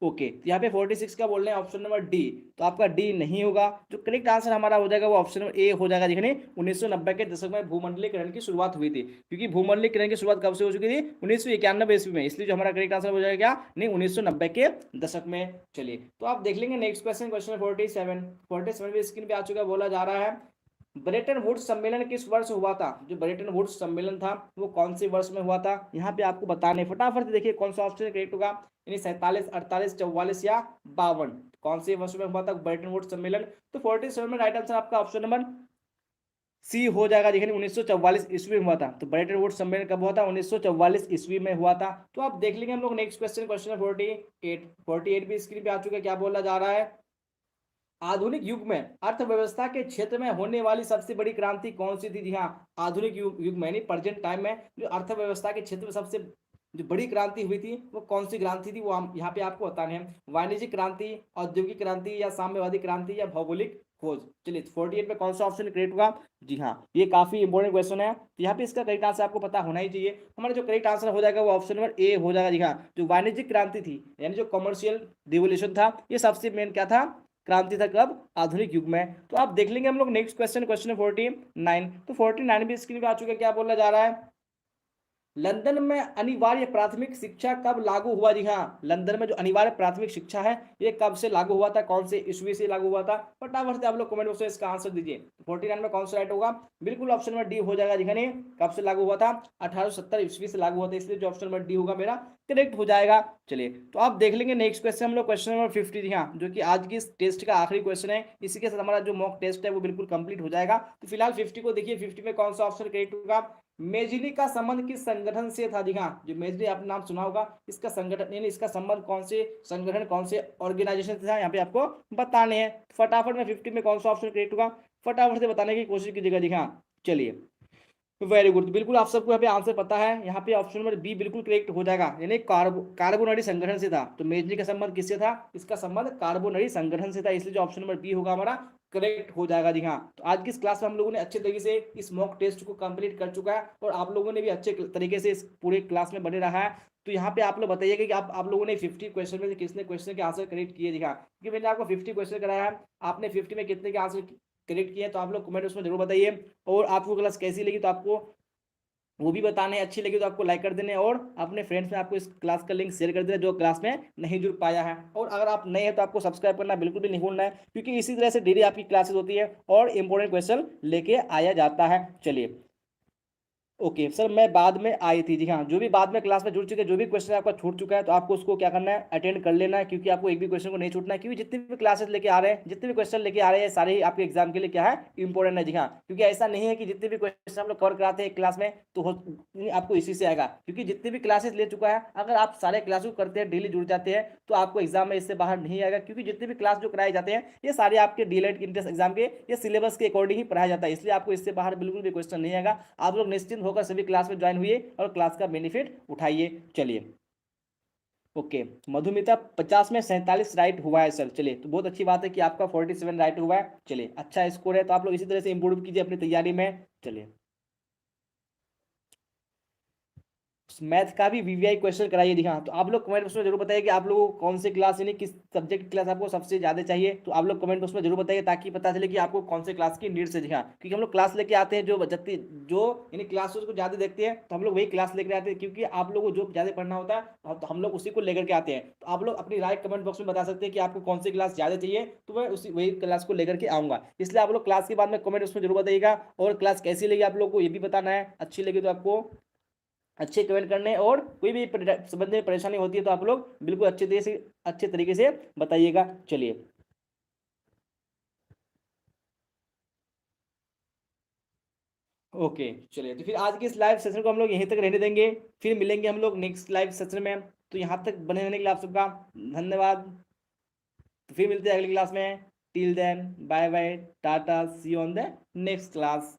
ओके, तो यहाँ पे 46 का बोल रहे हैं ऑप्शन नंबर डी, तो आपका डी नहीं होगा। जो करेक्ट आंसर हमारा हो जाएगा वो ऑप्शन नंबर ए हो जाएगा। देखिए 1990 के दशक में भूमंडलीकरण की शुरुआत हुई थी, क्योंकि भूमंडलीकरण की शुरुआत कब से हो चुकी थी? 1991 ईस्वी में, इसलिए जो हमारा करेक्ट आंसर हो जाएगा क्या? नहीं, 1990 के दशक में। चलिए, तो आप देख लेंगे नेक्स्ट क्वेश्चन, क्वेश्चन 47 भी स्क्रीन पे आ चुका है। बोला जा रहा है ब्रेटन वुड्स सम्मेलन किस वर्ष हुआ था? जो ब्रेटन वुड्स सम्मेलन था वो कौन से वर्ष में हुआ था? यहाँ पे आपको बताने, फटाफट से देखिए कौन सा ऑप्शन करेक्ट होगा। यानी 47, 48, 44 या 52, कौन से वर्ष में हुआ था ब्रेटन वुड्स सम्मेलन? तो 47 में राइट आंसर आपका ऑप्शन नंबर सी हो जाएगा। देखिए 1944 ईस्वी में हुआ था। तो ब्रेटन वुड्स सम्मेलन कब हुआ था? 1944 ईस्वी में हुआ था। तो आप देख लेंगे हम लोग नेक्स्ट क्वेश्चन, क्वेश्चन 48 भी स्क्रीन पे आ चुके हैं। क्या बोला जा रहा है? आधुनिक युग में अर्थव्यवस्था के क्षेत्र में होने वाली सबसे बड़ी क्रांति कौन सी थी? जी हाँ, आधुनिक युग में यानी प्रेजेंट टाइम में जो अर्थव्यवस्था के क्षेत्र में सबसे जो बड़ी क्रांति हुई थी वो कौन सी क्रांति थी? वो हम यहाँ पे आपको बताने हैं। वाणिज्यिक क्रांति, औद्योगिक क्रांति, या साम्यवादी क्रांति, या भौगोलिक खोज। चलिए, 48 में कौन सा ऑप्शन करेक्ट होगा? जी हाँ, ये काफी इंपॉर्टेंट क्वेश्चन है, तो यहाँ पे इसका करेक्ट आंसर आपको पता होना ही चाहिए। हमारा जो करेक्ट आंसर हो जाएगा वो ऑप्शन नंबर ए हो जाएगा। जी हाँ, जो वाणिज्यिक क्रांति थी यानी जो कमर्शियल रिवोल्यूशन था, ये सबसे मेन क्या था? क्रांति था। कब? आधुनिक युग में। तो आप देख लेंगे हम लोग नेक्स्ट क्वेश्चन, क्वेश्चन 49। तो 49 भी स्क्रीन पे आ चुका है। क्या बोला जा रहा है? लंदन में अनिवार्य प्राथमिक शिक्षा कब लागू हुआ? जी हाँ, लंदन में जो अनिवार्य प्राथमिक शिक्षा है ये कब से लागू हुआ था? कौन से ईस्वी से लागू हुआ था? फटाफट से आप लोग कमेंट बॉक्स में इसका आंसर दीजिए। 49 में कौन सा राइट होगा? बिल्कुल ऑप्शन नंबर डी हो जाएगा। दिखाने कब से लागू हुआ था? 1870 ईस्वी से लागू हुआ था, इसलिए जो ऑप्शन नंबर डी होगा मेरा करेक्ट हो जाएगा। चलिए, तो आप देख लेंगे नेक्स्ट क्वेश्चन हम लोग, क्वेश्चन नंबर 50। जी हाँ, जो कि आज की टेस्ट का आखिरी क्वेश्चन है। इसी के साथ हमारा जो मॉक टेस्ट है वो बिल्कुल कंप्लीट हो जाएगा। तो फिलहाल 50 को देखिए, 50 में कौन सा ऑप्शन करेक्ट होगा? मेजली का संबंध किस संगठन से था? जी हाँ, जो मेजली आपने नाम सुना होगा, इसका संगठन यानी इसका संबंध कौन से संगठन, कौन से ऑर्गेनाइजेशन से था, यहाँ पे आपको बताने हैं। फटाफट में 50 में कौन सा ऑप्शन करेक्ट होगा? फटाफट से बताने की कोशिश कीजिएगा। जी हाँ, चलिए, वेरी गुड, बिल्कुल आप सबको यहाँ पे आंसर पता है। यहाँ पे ऑप्शन नंबर बी बिल्कुल करेक्ट हो जाएगा, यानी कार्बोनरी संगठन से था। तो मेजली का संबंध किससे था? इसका संबंध कार्बोनरी संगठन से था, इसलिए जो ऑप्शन नंबर बी होगा हमारा करेक्ट हो जाएगा। जी हाँ, तो आज की इस क्लास में हम लोगों ने अच्छे तरीके से इस मॉक टेस्ट को कंप्लीट कर चुका है, और आप लोगों ने भी अच्छे तरीके से इस पूरे क्लास में बने रहा है। तो यहाँ पे आप लोग बताइएगा कि आप लोगों ने 50 क्वेश्चन में से किसने क्वेश्चन के आंसर करेक्ट किए? जी हाँ, क्योंकि मैंने आपको 50 क्वेश्चन कराया है, आपने 50 में कितने के आंसर करेक्ट किए? तो आप लोग कमेंट उसमें जरूर बताइए। और आपको क्लास कैसी लगी तो आपको वो भी बताने, अच्छी लगी तो आपको लाइक कर देने, और अपने फ्रेंड्स में आपको इस क्लास का लिंक शेयर कर देना जो क्लास में नहीं जुड़ पाया है। और अगर आप नए हैं तो आपको सब्सक्राइब करना बिल्कुल भी नहीं भूलना है, क्योंकि इसी तरह से डेली आपकी क्लासेस होती है और इंपॉर्टेंट क्वेश्चन लेके आया जाता है। चलिए, ओके सर, मैं बाद में आई थी। जी हाँ, जो भी बाद में क्लास में जुड़ चुके हैं, जो भी क्वेश्चन आपका छूट चुका है, तो आपको उसको क्या करना है? अटेंड कर लेना है, क्योंकि आपको एक भी क्वेश्चन को नहीं छूटना है। क्योंकि जितने भी क्लासेस लेके आ रहे हैं, जितने भी क्वेश्चन लेके आ रहे हैं, सारे ही आपके एग्जाम के लिए क्या है? इंपॉर्टेंट है। जी हाँ, क्योंकि ऐसा नहीं है कि जितने भी क्वेश्चन हम लोग कवर कराते हैं क्लास में तो आपको इसी से आएगा, क्योंकि जितने भी क्लासेस ले चुका है, अगर आप सारे क्लास को करते हैं, डेली जुड़ जाते हैं, तो आपको एग्जाम में इससे बाहर नहीं आएगा। क्योंकि जितने भी क्लास जो कराए जाते हैं ये सारे आपके डीएलएड इंट्रेंस एग्जाम के ये सिलेबस के अकॉर्डिंग ही पढ़ाया जाता है, इसलिए आपको इससे बाहर बिल्कुल भी क्वेश्चन नहीं आएगा। आप लोग निश्चिंत होकर सभी क्लास में ज्वाइन हुई और क्लास का बेनिफिट उठाइए। चलिए, ओके, मधुमिता 50 में 47 राइट हुआ है सर। चलिए, तो बहुत अच्छी बात है कि आपका 47 राइट हुआ है। चलिए, अच्छा स्कोर है, तो आप लोग इसी तरह से इंप्रूव कीजिए अपनी तैयारी में। चलिए, मैथ का भी वीवीआई क्वेश्चन कराइए जी हाँ। तो आप लोग कमेंट बॉक्स में जरूर बताइए कि आप लोगों को कौन से क्लास यानी किस सब्जेक्ट की क्लास आपको सबसे ज़्यादा चाहिए। तो आप लोग कमेंट बॉक्स में जरूर बताइए ताकि पता चले कि आपको कौन से क्लास की नीड्स है जी हाँ। क्योंकि हम लोग क्लास लेके आते हैं जो जो यानी क्लासेस को ज़्यादा देखते हैं तो हम लोग वही क्लास लेकर आते हैं, क्योंकि आप लोगों को जो ज़्यादा पढ़ना होता है तो हम लोग उसी को लेकर के आते हैं। तो आप लोग अपनी राय कमेंट बॉक्स में बता सकते हैं कि आपको कौन सी क्लास ज़्यादा चाहिए, तो मैं उसी वही क्लास को लेकर के आऊँगा। इसलिए आप लोग क्लास के बाद में कमेंट बॉक्स में जरूर बताइएगा, और क्लास कैसी लगी आप लोग को ये भी बताना है। अच्छी लगी तो आपको अच्छे कमेंट करने, और कोई भी संबंध में परेशानी होती है तो आप लोग बिल्कुल अच्छे तरीके से बताइएगा। चलिए ओके, चलिए तो फिर आज के इस लाइव सेशन को हम लोग यहीं तक रहने देंगे। फिर मिलेंगे हम लोग नेक्स्ट लाइव सेशन में। तो यहाँ तक बने रहने के लिए आप सबका धन्यवाद। तो फिर मिलते हैं अगली क्लास में। Till then bye bye, tata, see you on the next class.